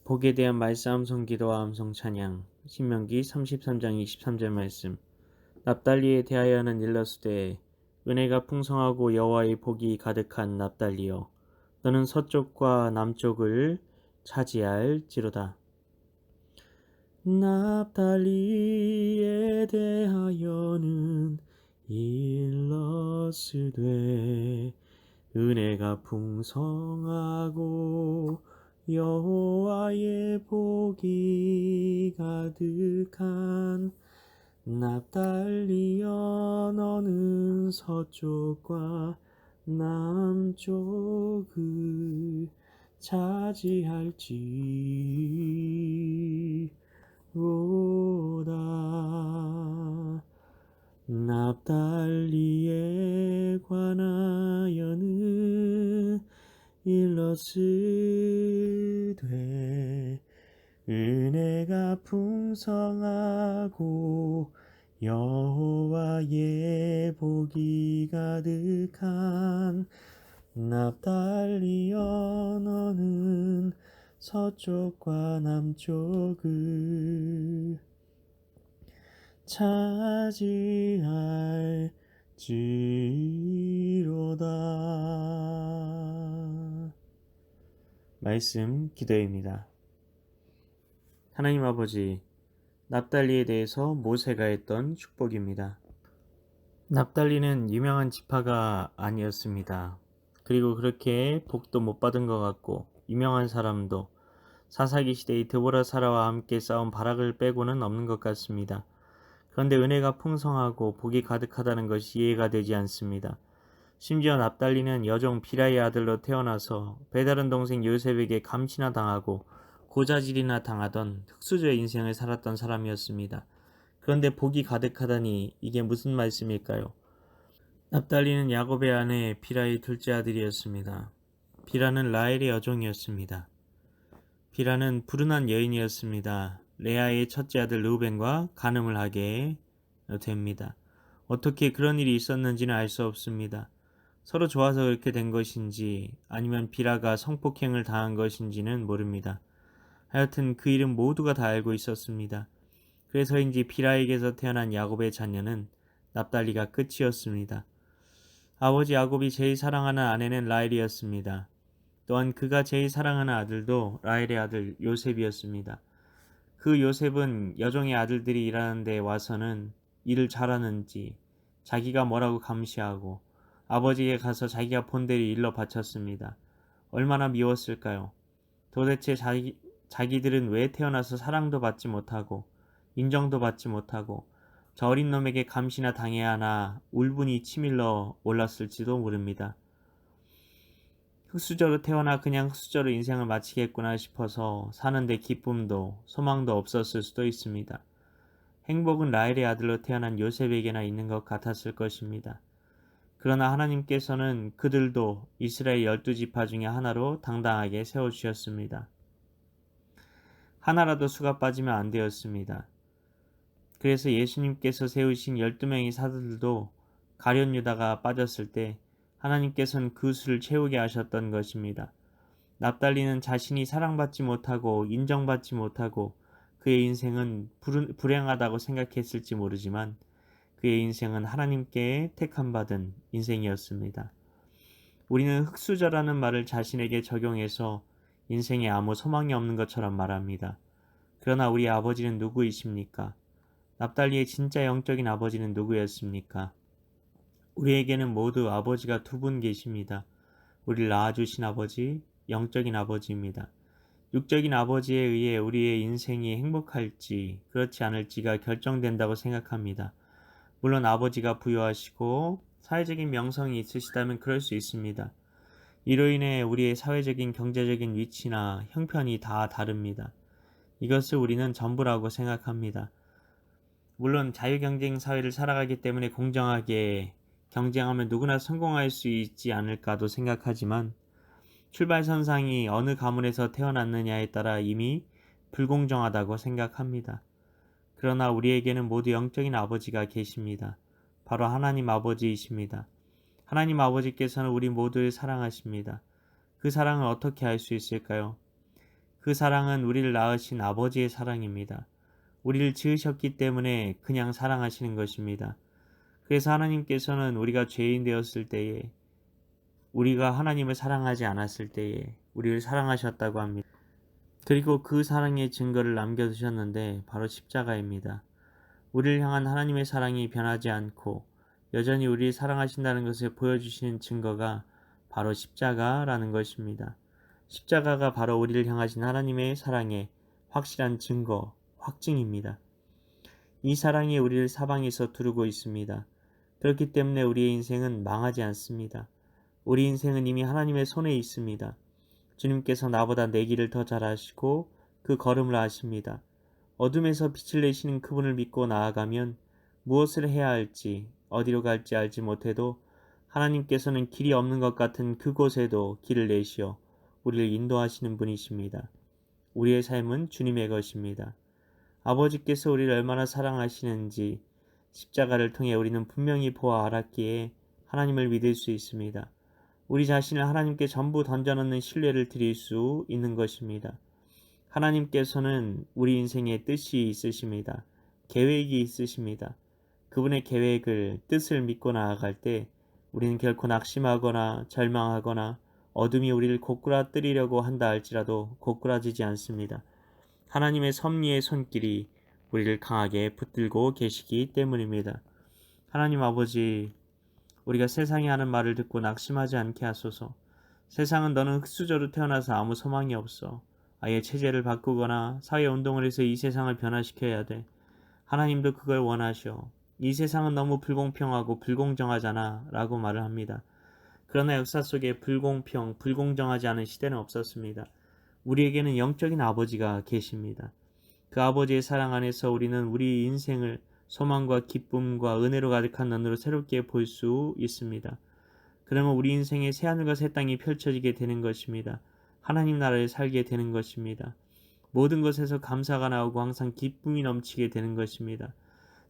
복에 대한 말싸움 성기도와 암송 찬양. 신명기 33장 23절 말씀. 납달리에 대하여는 일러스되 은혜가 풍성하고 여호와의 복이 가득한 납달리여 너는 서쪽과 남쪽을 차지할지로다. 납달리에 대하여는 일러스되 은혜가 풍성하고 여호와의 복이 가득한 납달리여 너는 서쪽과 남쪽을 차지할지로다. 납달리에 관하여는 일러스되 은혜가 풍성하고 여호와의 복이 가득한 납달리여 너는 서쪽과 남쪽을 차지할지로다. 말씀 기도입니다. 하나님 아버지, 납달리에 대해서 모세가 했던 축복입니다. 납달리는 유명한 지파가 아니었습니다. 그리고 그렇게 복도 못 받은 것 같고 유명한 사람도 사사기 시대의 드보라 사라와 함께 싸운 바락을 빼고는 없는 것 같습니다. 그런데 은혜가 풍성하고 복이 가득하다는 것이 이해가 되지 않습니다. 심지어 납달리는 여종 비라의 아들로 태어나서 배다른 동생 요셉에게 감시나 당하고 고자질이나 당하던 흙수저의 인생을 살았던 사람이었습니다. 그런데 복이 가득하다니 이게 무슨 말씀일까요? 납달리는 야곱의 아내 비라의 둘째 아들이었습니다. 비라는 라헬의 여종이었습니다. 비라는 불운한 여인이었습니다. 레아의 첫째 아들 르우벤과 간음을 하게 됩니다. 어떻게 그런 일이 있었는지는 알 수 없습니다. 서로 좋아서 그렇게 된 것인지 아니면 비라가 성폭행을 당한 것인지는 모릅니다. 하여튼 그 일은 모두가 다 알고 있었습니다. 그래서인지 비라에게서 태어난 야곱의 자녀는 납달리가 끝이었습니다. 아버지 야곱이 제일 사랑하는 아내는 라헬이었습니다. 또한 그가 제일 사랑하는 아들도 라헬의 아들 요셉이었습니다. 그 요셉은 여종의 아들들이 일하는 데 와서는 일을 잘하는지 자기가 뭐라고 감시하고 아버지에게 가서 자기가 본 대로 일러 바쳤습니다. 얼마나 미웠을까요? 도대체 자기들은 왜 태어나서 사랑도 받지 못하고 인정도 받지 못하고 저 어린 놈에게 감시나 당해야 하나 울분이 치밀러 올랐을지도 모릅니다. 흙수저로 태어나 그냥 흙수저로 인생을 마치겠구나 싶어서 사는데 기쁨도 소망도 없었을 수도 있습니다. 행복은 라헬의 아들로 태어난 요셉에게나 있는 것 같았을 것입니다. 그러나 하나님께서는 그들도 이스라엘 12지파 중에 하나로 당당하게 세워주셨습니다. 하나라도 수가 빠지면 안 되었습니다. 그래서 예수님께서 세우신 12명의 사도들도 가룟 유다가 빠졌을 때 하나님께서는 그 수를 채우게 하셨던 것입니다. 납달리는 자신이 사랑받지 못하고 인정받지 못하고 그의 인생은 불행하다고 생각했을지 모르지만 그의 인생은 하나님께 택함받은 인생이었습니다. 우리는 흙수저라는 말을 자신에게 적용해서 인생에 아무 소망이 없는 것처럼 말합니다. 그러나 우리 아버지는 누구이십니까? 납달리의 진짜 영적인 아버지는 누구였습니까? 우리에게는 모두 아버지가 두 분 계십니다. 우리를 낳아주신 아버지, 영적인 아버지입니다. 육적인 아버지에 의해 우리의 인생이 행복할지 그렇지 않을지가 결정된다고 생각합니다. 물론 아버지가 부유하시고 사회적인 명성이 있으시다면 그럴 수 있습니다. 이로 인해 우리의 사회적인 경제적인 위치나 형편이 다 다릅니다. 이것을 우리는 전부라고 생각합니다. 물론 자유경쟁 사회를 살아가기 때문에 공정하게 경쟁하면 누구나 성공할 수 있지 않을까도 생각하지만 출발선상이 어느 가문에서 태어났느냐에 따라 이미 불공정하다고 생각합니다. 그러나 우리에게는 모두 영적인 아버지가 계십니다. 바로 하나님 아버지이십니다. 하나님 아버지께서는 우리 모두를 사랑하십니다. 그 사랑을 어떻게 알 수 있을까요? 그 사랑은 우리를 낳으신 아버지의 사랑입니다. 우리를 지으셨기 때문에 그냥 사랑하시는 것입니다. 그래서 하나님께서는 우리가 죄인 되었을 때에, 우리가 하나님을 사랑하지 않았을 때에 우리를 사랑하셨다고 합니다. 그리고 그 사랑의 증거를 남겨두셨는데 바로 십자가입니다. 우리를 향한 하나님의 사랑이 변하지 않고 여전히 우리를 사랑하신다는 것을 보여주시는 증거가 바로 십자가라는 것입니다. 십자가가 바로 우리를 향하신 하나님의 사랑의 확실한 증거, 확증입니다. 이 사랑이 우리를 사방에서 두르고 있습니다. 그렇기 때문에 우리의 인생은 망하지 않습니다. 우리 인생은 이미 하나님의 손에 있습니다. 주님께서 나보다 내 길을 더 잘 아시고 그 걸음을 아십니다. 어둠에서 빛을 내시는 그분을 믿고 나아가면 무엇을 해야 할지, 어디로 갈지 알지 못해도 하나님께서는 길이 없는 것 같은 그곳에도 길을 내시어 우리를 인도하시는 분이십니다. 우리의 삶은 주님의 것입니다. 아버지께서 우리를 얼마나 사랑하시는지 십자가를 통해 우리는 분명히 보아 알았기에 하나님을 믿을 수 있습니다. 우리 자신을 하나님께 전부 던져놓는 신뢰를 드릴 수 있는 것입니다. 하나님께서는 우리 인생에 뜻이 있으십니다. 계획이 있으십니다. 그분의 계획을, 뜻을 믿고 나아갈 때 우리는 결코 낙심하거나 절망하거나 어둠이 우리를 고꾸라뜨리려고 한다 할지라도 고꾸라지지 않습니다. 하나님의 섭리의 손길이 우리를 강하게 붙들고 계시기 때문입니다. 하나님 아버지, 우리가 세상이 하는 말을 듣고 낙심하지 않게 하소서. 세상은 너는 흙수저로 태어나서 아무 소망이 없어. 아예 체제를 바꾸거나 사회운동을 해서 이 세상을 변화시켜야 돼. 하나님도 그걸 원하셔. 이 세상은 너무 불공평하고 불공정하잖아 라고 말을 합니다. 그러나 역사 속에 불공평, 불공정하지 않은 시대는 없었습니다. 우리에게는 영적인 아버지가 계십니다. 그 아버지의 사랑 안에서 우리는 우리 인생을 소망과 기쁨과 은혜로 가득한 눈으로 새롭게 볼 수 있습니다. 그러면 우리 인생의 새하늘과 새 땅이 펼쳐지게 되는 것입니다. 하나님 나라에 살게 되는 것입니다. 모든 것에서 감사가 나오고 항상 기쁨이 넘치게 되는 것입니다.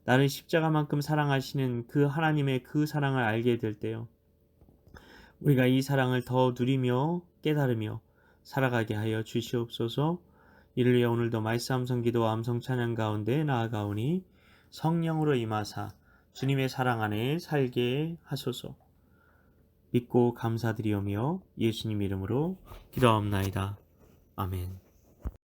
나를 십자가만큼 사랑하시는 그 하나님의 그 사랑을 알게 될 때요, 우리가 이 사랑을 더 누리며 깨달으며 살아가게 하여 주시옵소서. 이를 위해 오늘도 말씀 암송 기도와 암송 찬양 가운데 나아가오니 성령으로 임하사 주님의 사랑 안에 살게 하소서. 믿고 감사드리오며 예수님 이름으로 기도하옵나이다. 아멘.